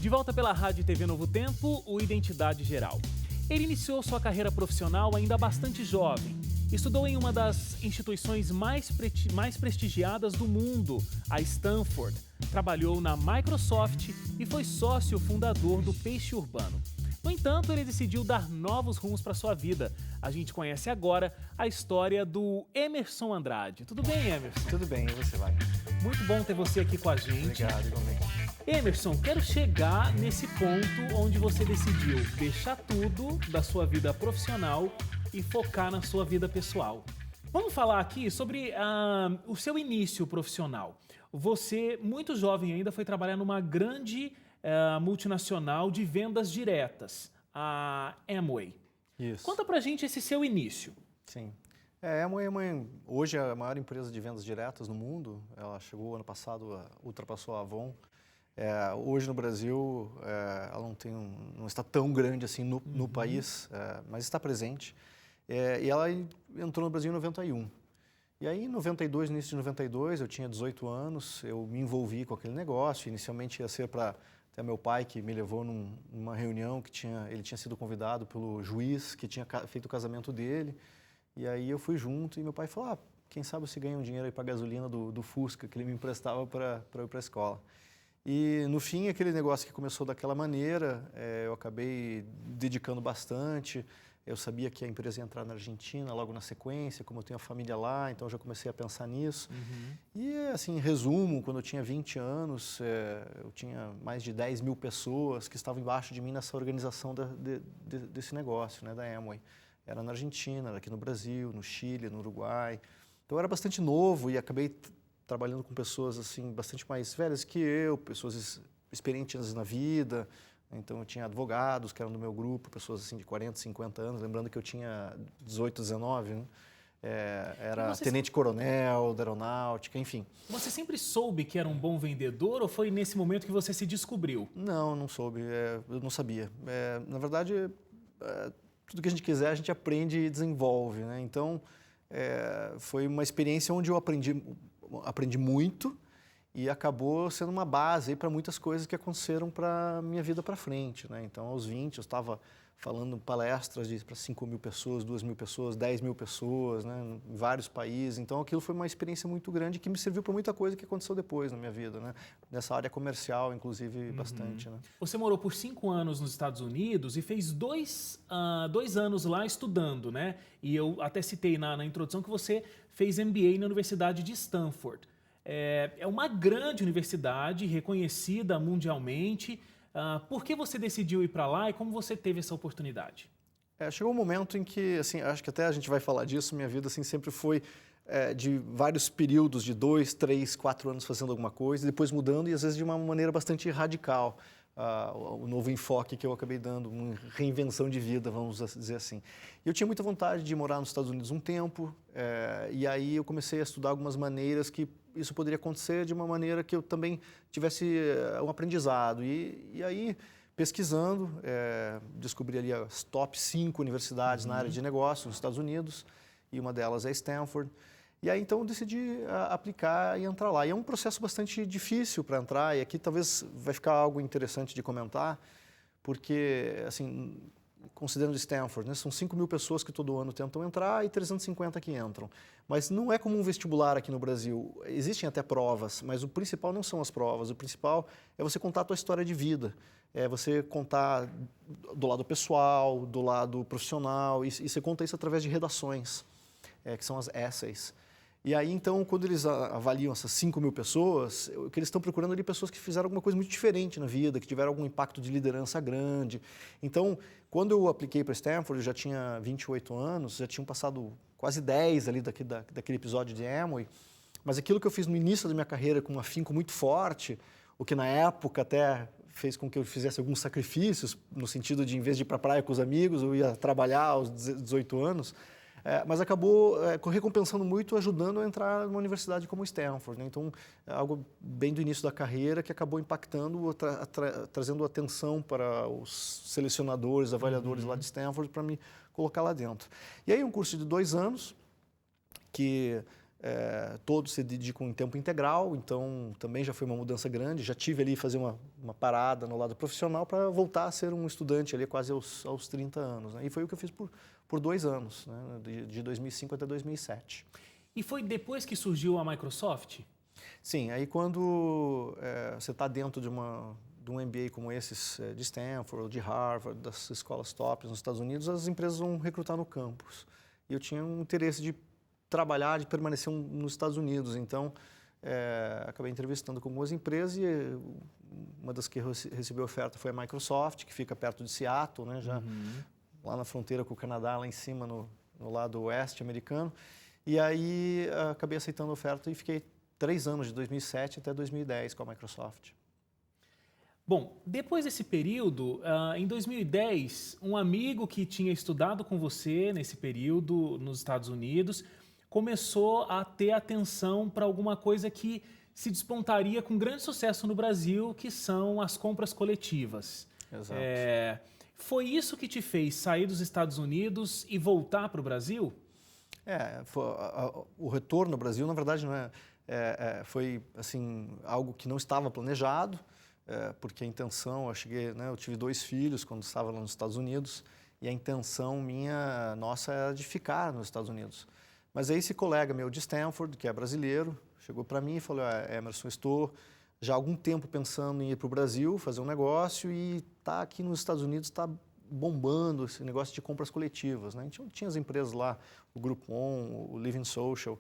De volta pela Rádio e TV Novo Tempo, o Identidade Geral. Ele iniciou sua carreira profissional ainda bastante jovem. Estudou em uma das instituições mais prestigiadas do mundo, a Stanford. Trabalhou na Microsoft e foi sócio fundador do Peixe Urbano. No entanto, ele decidiu dar novos rumos para sua vida. A gente conhece agora a história do Emerson Andrade. Tudo bem, Emerson? Tudo bem, e você vai? Muito bom ter você aqui com a gente. Obrigado, igualmente. Emerson, quero chegar nesse ponto onde você decidiu deixar tudo da sua vida profissional e focar na sua vida pessoal. Vamos falar aqui sobre o seu início profissional. Você, muito jovem ainda, foi trabalhar numa grande multinacional de vendas diretas, a Amway. Isso. Conta pra gente esse seu início. Sim. A Amway hoje é a maior empresa de vendas diretas no mundo. Ela chegou ano passado, ultrapassou a Avon. Hoje no Brasil, ela não está tão grande assim no país, mas está presente. E ela entrou no Brasil em 91. E aí, em 92, início de 92, eu tinha 18 anos, eu me envolvi com aquele negócio. Inicialmente ia ser para até meu pai, que me levou numa reunião que ele tinha sido convidado pelo juiz que tinha feito o casamento dele. E aí eu fui junto e meu pai falou, quem sabe você ganha um dinheiro aí para a gasolina do Fusca, que ele me emprestava para eu ir para a escola. E no fim, aquele negócio que começou daquela maneira, eu acabei dedicando bastante. Eu sabia que a empresa ia entrar na Argentina logo na sequência, como eu tenho a família lá, então eu já comecei a pensar nisso. E assim, em resumo, quando eu tinha 20 anos, eu tinha mais de 10 mil pessoas que estavam embaixo de mim nessa organização desse negócio, né, da Amway. Era na Argentina, era aqui no Brasil, no Chile, no Uruguai. Então eu era bastante novo e acabei trabalhando com pessoas assim bastante mais velhas que eu, pessoas experientes na vida. Então eu tinha advogados que eram do meu grupo, pessoas assim de 40, 50 anos, lembrando que eu tinha 18, 19, né? Era tenente-coronel da aeronáutica, enfim. Você sempre soube que era um bom vendedor ou foi nesse momento que você se descobriu? Não soube, eu não sabia. Na verdade, tudo que a gente quiser a gente aprende e desenvolve, né? Então foi uma experiência onde eu aprendi muito e acabou sendo uma base para muitas coisas que aconteceram para a minha vida para frente, né? Então, aos 20, eu estava falando palestras para 5 mil pessoas, 2 mil pessoas, 10 mil pessoas, né? Em vários países. Então, aquilo foi uma experiência muito grande que me serviu para muita coisa que aconteceu depois na minha vida, né? Nessa área comercial, inclusive, bastante, né? Você morou por 5 anos nos Estados Unidos e fez 2 anos lá estudando, né? E eu até citei na introdução que você fez MBA na Universidade de Stanford. É uma grande universidade, reconhecida mundialmente. Por que você decidiu ir para lá e como você teve essa oportunidade? Chegou um momento em que, assim, acho que até a gente vai falar disso, minha vida assim, sempre foi de vários períodos de 2, 3, 4 anos fazendo alguma coisa, depois mudando e às vezes de uma maneira bastante radical. O novo enfoque que eu acabei dando, uma reinvenção de vida, vamos dizer assim. Eu tinha muita vontade de morar nos Estados Unidos um tempo, e aí eu comecei a estudar algumas maneiras que isso poderia acontecer de uma maneira que eu também tivesse um aprendizado. E aí, pesquisando, descobri ali as top 5 universidades na área de negócios nos Estados Unidos, e uma delas é Stanford. E aí, então, eu decidi aplicar e entrar lá. E é um processo bastante difícil para entrar, e aqui talvez vai ficar algo interessante de comentar, porque, assim, considerando Stanford, né, são 5 mil pessoas que todo ano tentam entrar e 350 que entram. Mas não é como um vestibular aqui no Brasil. Existem até provas, mas o principal não são as provas. O principal é você contar a tua história de vida. É você contar do lado pessoal, do lado profissional, e você conta isso através de redações, que são as essays. E aí, então, quando eles avaliam essas 5 mil pessoas, o que eles estão procurando ali pessoas que fizeram alguma coisa muito diferente na vida, que tiveram algum impacto de liderança grande. Então, quando eu apliquei para Stanford, eu já tinha 28 anos, já tinham passado quase 10 ali daquele episódio de Amway, mas aquilo que eu fiz no início da minha carreira com um afinco muito forte, o que na época até fez com que eu fizesse alguns sacrifícios, no sentido de, em vez de ir para a praia com os amigos, eu ia trabalhar aos 18 anos, mas acabou recompensando muito, ajudando a entrar numa universidade como Stanford, né? Então, é algo bem do início da carreira que acabou impactando, trazendo atenção para os selecionadores, avaliadores lá de Stanford para me colocar lá dentro. E aí um curso de 2 anos, que todos se dedicam em tempo integral, então também já foi uma mudança grande. Já tive ali fazer uma parada no lado profissional para voltar a ser um estudante ali quase aos 30 anos. Né? E foi o que eu fiz por 2 anos, né? De 2005 até 2007. E foi depois que surgiu a Microsoft? Sim, aí quando você está dentro de um MBA como esses de Stanford, de Harvard, das escolas tops nos Estados Unidos, as empresas vão recrutar no campus. E eu tinha um interesse de trabalhar, de permanecer nos Estados Unidos. Então, acabei entrevistando com algumas empresas e uma das que recebeu oferta foi a Microsoft, que fica perto de Seattle, né, já lá na fronteira com o Canadá, lá em cima, no lado oeste americano. E aí acabei aceitando a oferta e fiquei 3 anos, de 2007 até 2010, com a Microsoft. Bom, depois desse período, em 2010, um amigo que tinha estudado com você nesse período nos Estados Unidos começou a ter atenção para alguma coisa que se despontaria com grande sucesso no Brasil, que são as compras coletivas. Exato. Foi isso que te fez sair dos Estados Unidos e voltar para o Brasil? O retorno ao Brasil, na verdade, não foi assim, algo que não estava planejado, porque a intenção, eu tive 2 filhos quando estava lá nos Estados Unidos, e a intenção nossa era de ficar nos Estados Unidos. Mas aí esse colega meu de Stanford, que é brasileiro, chegou para mim e falou, Emerson, estou já há algum tempo pensando em ir para o Brasil, fazer um negócio, e aqui nos Estados Unidos está bombando esse negócio de compras coletivas, né? A gente tinha as empresas lá, o Groupon, o Living Social.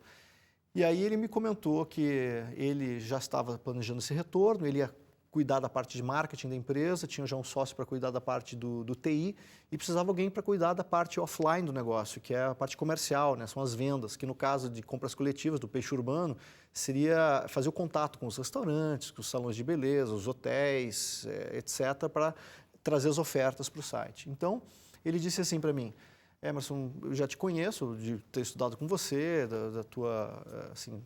E aí ele me comentou que ele já estava planejando esse retorno, ele ia cuidar da parte de marketing da empresa, tinha já um sócio para cuidar da parte do TI e precisava alguém para cuidar da parte offline do negócio, que é a parte comercial, né? São as vendas, que no caso de compras coletivas do peixe urbano, seria fazer o contato com os restaurantes, com os salões de beleza, os hotéis, etc., para trazer as ofertas para o site. Então, ele disse assim para mim, Emerson, eu já te conheço, de ter estudado com você, da tua, assim,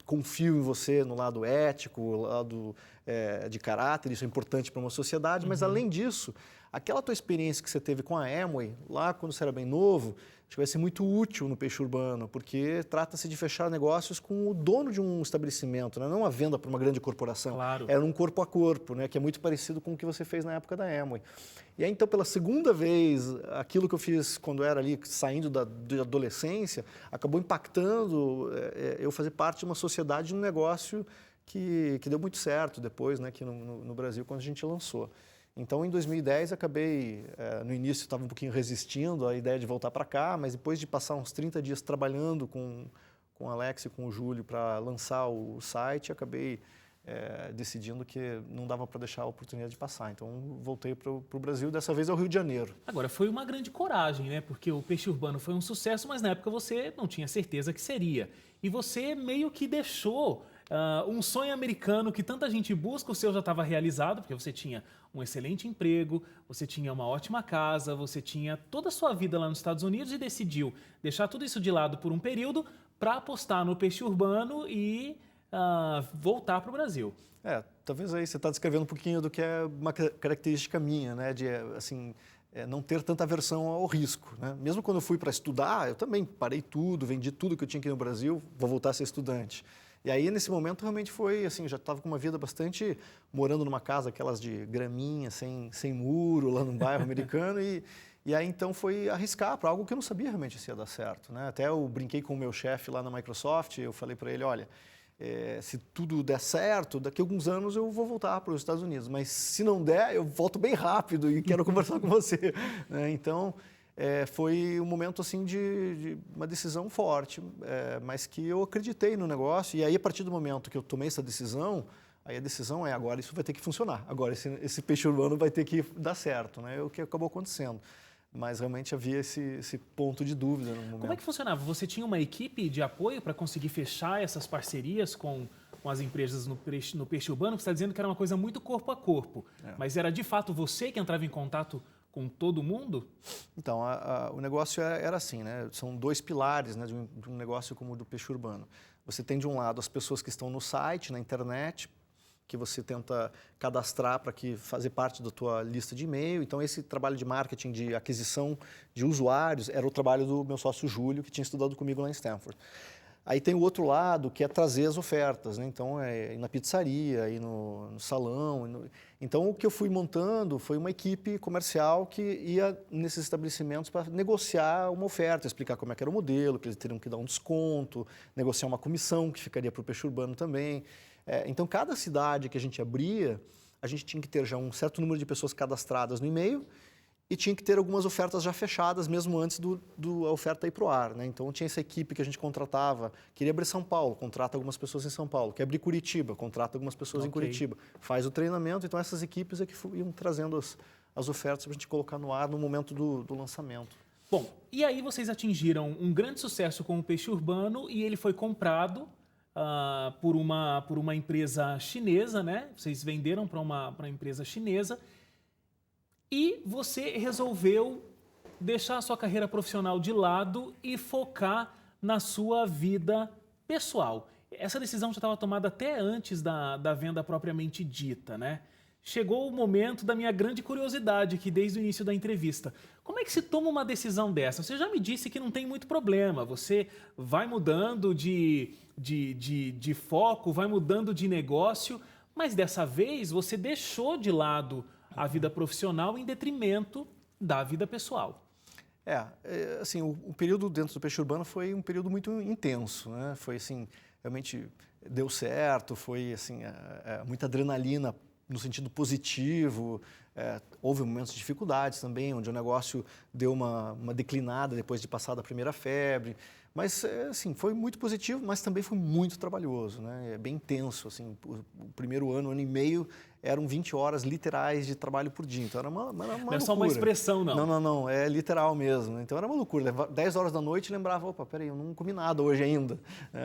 confio em você no lado ético, lado de caráter, isso é importante para uma sociedade, mas além disso, aquela tua experiência que você teve com a Amway, lá quando você era bem novo, acho que vai ser muito útil no peixe urbano, porque trata-se de fechar negócios com o dono de um estabelecimento, né? Não uma venda para uma grande corporação, Claro. Era um corpo a corpo, né? Que é muito parecido com o que você fez na época da Amway. E aí, então, pela segunda vez, aquilo que eu fiz quando era ali, saindo da adolescência, acabou impactando eu fazer parte de uma sociedade, de um negócio que deu muito certo depois, né, aqui no Brasil, quando a gente lançou. Então, em 2010, acabei, no início estava um pouquinho resistindo à ideia de voltar para cá, mas depois de passar uns 30 dias trabalhando com o Alex e com o Júlio para lançar o site, acabei decidindo que não dava para deixar a oportunidade de passar. Então, voltei para o Brasil, dessa vez ao Rio de Janeiro. Agora, foi uma grande coragem, né? Porque o peixe urbano foi um sucesso, mas na época você não tinha certeza que seria. E você meio que deixou um sonho americano que tanta gente busca, o seu já estava realizado, porque você tinha um excelente emprego, você tinha uma ótima casa, você tinha toda a sua vida lá nos Estados Unidos e decidiu deixar tudo isso de lado por um período para apostar no peixe urbano e voltar para o Brasil. Talvez aí você está descrevendo um pouquinho do que é uma característica minha, né? De, assim, não ter tanta aversão ao risco, né? Mesmo quando eu fui para estudar, eu também parei tudo, vendi tudo que eu tinha aqui no Brasil, vou voltar a ser estudante. E aí, nesse momento, realmente foi assim, já estava com uma vida bastante, morando numa casa, aquelas de graminha, sem muro, lá no bairro americano, e aí, então, foi arriscar para algo que eu não sabia realmente se ia dar certo, né? Até eu brinquei com o meu chefe lá na Microsoft, eu falei para ele, olha, se tudo der certo, daqui a alguns anos eu vou voltar para os Estados Unidos, mas se não der, eu volto bem rápido e quero conversar com você, né? Então, foi um momento assim de uma decisão forte, mas que eu acreditei no negócio. E aí, a partir do momento que eu tomei essa decisão, aí a decisão agora isso vai ter que funcionar. Agora esse peixe urbano vai ter que dar certo, né? É o que acabou acontecendo. Mas realmente havia esse ponto de dúvida no momento. Como é que funcionava? Você tinha uma equipe de apoio para conseguir fechar essas parcerias com as empresas no peixe urbano? Você está dizendo que era uma coisa muito corpo a corpo, mas era de fato você que entrava em contato com todo mundo? Então, o negócio era assim, né? São 2 pilares, né, de um negócio como o do peixe urbano. Você tem, de um lado, as pessoas que estão no site, na internet, que você tenta cadastrar para fazer parte da tua lista de e-mail. Então, esse trabalho de marketing, de aquisição de usuários, era o trabalho do meu sócio Júlio, que tinha estudado comigo lá em Stanford. Aí tem o outro lado, que é trazer as ofertas, né? Então, é ir na pizzaria, ir no salão. Então, o que eu fui montando foi uma equipe comercial que ia nesses estabelecimentos para negociar uma oferta, explicar como é que era o modelo, que eles teriam que dar um desconto, negociar uma comissão que ficaria para o peixe urbano também. Então, cada cidade que a gente abria, a gente tinha que ter já um certo número de pessoas cadastradas no e-mail, e tinha que ter algumas ofertas já fechadas, mesmo antes da oferta ir para o ar, né? Então, tinha essa equipe que a gente contratava. Queria abrir São Paulo, contrata algumas pessoas em São Paulo. Quer abrir Curitiba, contrata algumas pessoas em Curitiba. Faz o treinamento. Então, essas equipes é que iam trazendo as ofertas para a gente colocar no ar no momento do lançamento. Bom, e aí vocês atingiram um grande sucesso com o peixe urbano e ele foi comprado por uma empresa chinesa, né? Vocês venderam para uma empresa chinesa. E você resolveu deixar a sua carreira profissional de lado e focar na sua vida pessoal. Essa decisão já estava tomada até antes da venda propriamente dita, né? Chegou o momento da minha grande curiosidade aqui desde o início da entrevista. Como é que se toma uma decisão dessa? Você já me disse que não tem muito problema, você vai mudando de foco, vai mudando de negócio, mas dessa vez você deixou de lado a vida profissional em detrimento da vida pessoal. Assim, o período dentro do peixe urbano foi um período muito intenso, né? Foi assim, realmente deu certo, foi assim, muita adrenalina no sentido positivo, houve momentos de dificuldades também, onde o negócio deu uma declinada depois de passar da primeira febre, mas assim, foi muito positivo, mas também foi muito trabalhoso, né? É bem intenso, assim, o primeiro ano e meio eram 20 horas literais de trabalho por dia, então era uma loucura. Não é só uma expressão, não. Não, é literal mesmo, então era uma loucura, 10 horas da noite lembrava, opa, peraí, eu não comi nada hoje ainda,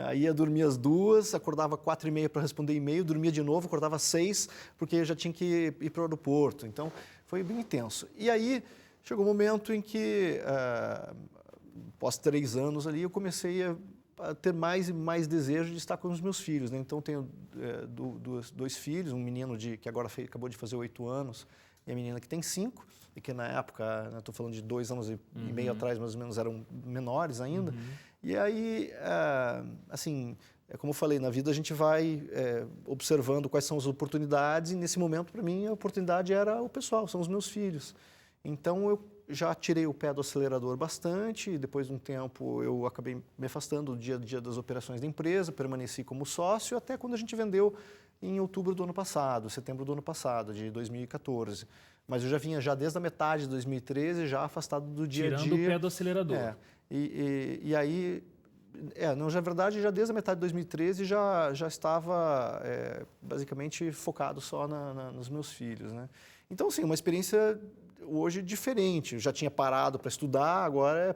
aí ia dormir às 2, acordava 4h30 para responder e-mail, dormia de novo, acordava às 6, porque já tinha que ir para o aeroporto, então foi bem intenso. E aí chegou um momento em que, após 3 anos ali, eu comecei a ter mais e mais desejo de estar com os meus filhos, né? Então, tenho dois filhos, um menino que agora acabou de fazer 8 anos e a menina que tem 5, e que na época, estou falando de 2 anos e meio atrás, mais ou menos, eram menores ainda. E aí, assim, como eu falei, na vida a gente vai observando quais são as oportunidades, e nesse momento, para mim, a oportunidade era o pessoal, são os meus filhos. Então, eu já tirei o pé do acelerador bastante, e depois de um tempo eu acabei me afastando do dia a dia das operações da empresa, permaneci como sócio até quando a gente vendeu em outubro do ano passado, setembro do ano passado, de 2014. Mas eu já vinha desde a metade de 2013, já afastado do dia a dia. Tirando o pé do acelerador. E aí, na verdade, já desde a metade de 2013 já estava basicamente focado só nos meus filhos, né? Então, assim, uma experiência hoje diferente. Eu já tinha parado para estudar, agora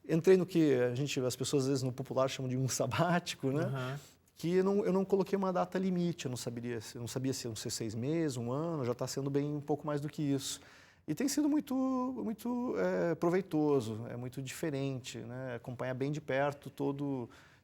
entrei no que as pessoas às vezes no popular chamam de um sabático, né? Que eu não coloquei uma data limite, eu não sabia se iam ser 6 meses, 1 ano, já está sendo bem um pouco mais do que isso. E tem sido muito, muito proveitoso, é muito diferente, né? Acompanhar bem de perto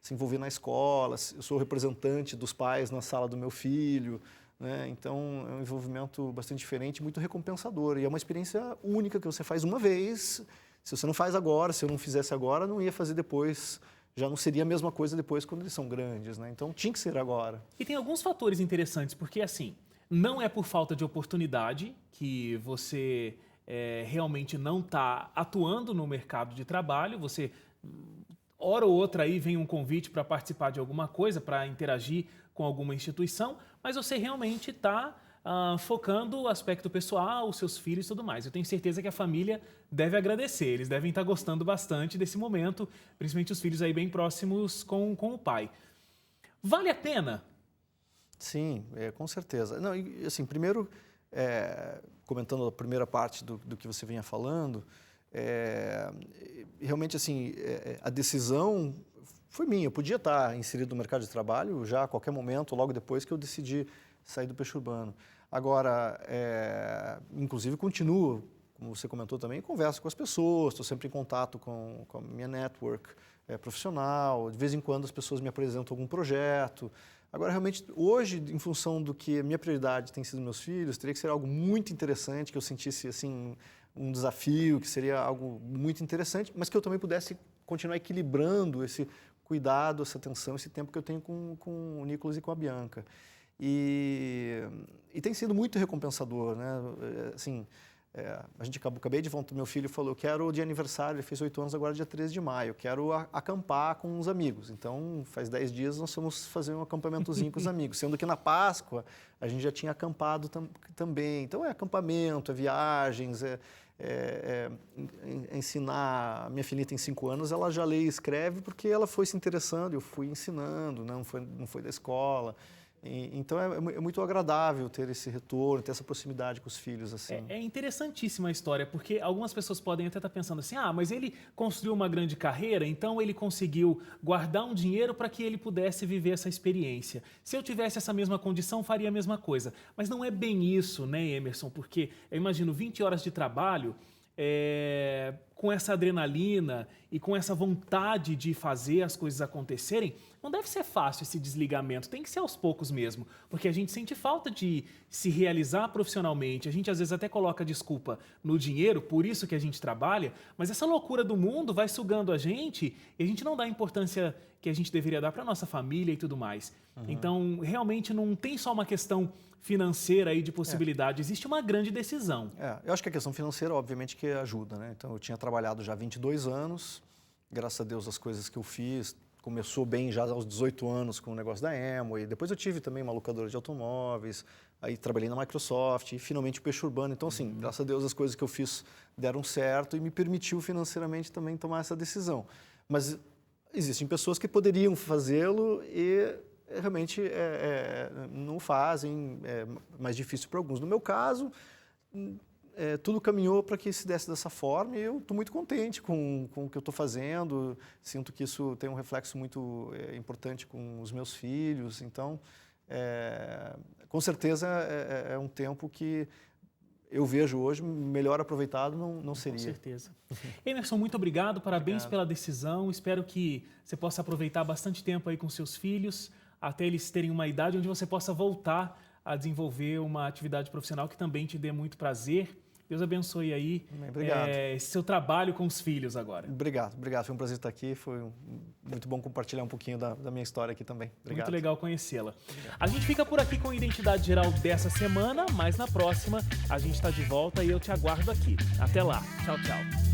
se envolver na escola, eu sou representante dos pais na sala do meu filho, né? Então, é um envolvimento bastante diferente, muito recompensador. E é uma experiência única que você faz uma vez. Se você não faz agora, se eu não fizesse agora, não ia fazer depois. Já não seria a mesma coisa depois quando eles são grandes, né? Então, tinha que ser agora. E tem alguns fatores interessantes, porque assim, não é por falta de oportunidade que você realmente não está atuando no mercado de trabalho. Você, hora ou outra, aí vem um convite para participar de alguma coisa, para interagir com alguma instituição, mas você realmente está focando o aspecto pessoal, os seus filhos e tudo mais. Eu tenho certeza que a família deve agradecer, eles devem estar gostando bastante desse momento, principalmente os filhos aí bem próximos com o pai. Vale a pena? Sim, com certeza. Não, assim, primeiro, comentando a primeira parte do que você vinha falando, realmente, assim, a decisão foi minha. Eu podia estar inserido no mercado de trabalho já a qualquer momento, logo depois que eu decidi sair do peixe urbano. Agora, inclusive, continuo, como você comentou também, converso com as pessoas, estou sempre em contato com a minha network profissional, de vez em quando as pessoas me apresentam algum projeto. Agora, realmente, hoje, em função do que a minha prioridade tem sido meus filhos, teria que ser algo muito interessante, que eu sentisse assim, um desafio, que seria algo muito interessante, mas que eu também pudesse continuar equilibrando esse cuidado, essa atenção, esse tempo que eu tenho com o Nicolas e com a Bianca. E tem sido muito recompensador, né? Assim, acabei de falar, meu filho falou, eu quero de aniversário, ele fez 8 anos agora dia 13 de maio, eu quero acampar com uns amigos. Então, faz 10 dias nós fomos fazer um acampamentozinho com os amigos, sendo que na Páscoa a gente já tinha acampado também. Então, é acampamento, é viagens, ensinar. Minha filha tem 5 anos, ela já lê e escreve porque ela foi se interessando, eu fui ensinando, não foi da escola. Então é muito agradável ter esse retorno, ter essa proximidade com os filhos. Assim. É interessantíssima a história, porque algumas pessoas podem até estar pensando assim, mas ele construiu uma grande carreira, então ele conseguiu guardar um dinheiro para que ele pudesse viver essa experiência. Se eu tivesse essa mesma condição, faria a mesma coisa. Mas não é bem isso, né, Emerson? Porque eu imagino 20 horas de trabalho, com essa adrenalina e com essa vontade de fazer as coisas acontecerem, não deve ser fácil esse desligamento, tem que ser aos poucos mesmo, porque a gente sente falta de se realizar profissionalmente, a gente às vezes até coloca desculpa no dinheiro, por isso que a gente trabalha, mas essa loucura do mundo vai sugando a gente e a gente não dá a importância que a gente deveria dar para a nossa família e tudo mais. Então, realmente não tem só uma questão financeira aí de possibilidade, existe uma grande decisão. Eu acho que a questão financeira, obviamente, que ajuda, né? Então, eu tinha trabalhado já há 22 anos, graças a Deus as coisas que eu fiz, começou bem já aos 18 anos com o negócio da Amway, depois eu tive também uma locadora de automóveis, aí trabalhei na Microsoft e finalmente o Peixe Urbano. Então, assim, graças a Deus as coisas que eu fiz deram certo e me permitiu financeiramente também tomar essa decisão. Mas existem pessoas que poderiam fazê-lo e realmente não fazem, é mais difícil para alguns. No meu caso, tudo caminhou para que se desse dessa forma e eu estou muito contente com o que eu estou fazendo, sinto que isso tem um reflexo muito importante com os meus filhos, então, com certeza é um tempo que eu vejo hoje melhor aproveitado não seria. Com certeza. Emerson, muito obrigado, parabéns pela decisão, espero que você possa aproveitar bastante tempo aí com seus filhos, até eles terem uma idade onde você possa voltar a desenvolver uma atividade profissional que também te dê muito prazer. Deus abençoe aí esse seu trabalho com os filhos agora. Obrigado. Foi um prazer estar aqui, foi muito bom compartilhar um pouquinho da minha história aqui também. Obrigado. Muito legal conhecê-la. A gente fica por aqui com a Identidade Geral dessa semana, mas na próxima a gente está de volta e eu te aguardo aqui. Até lá. Tchau, tchau.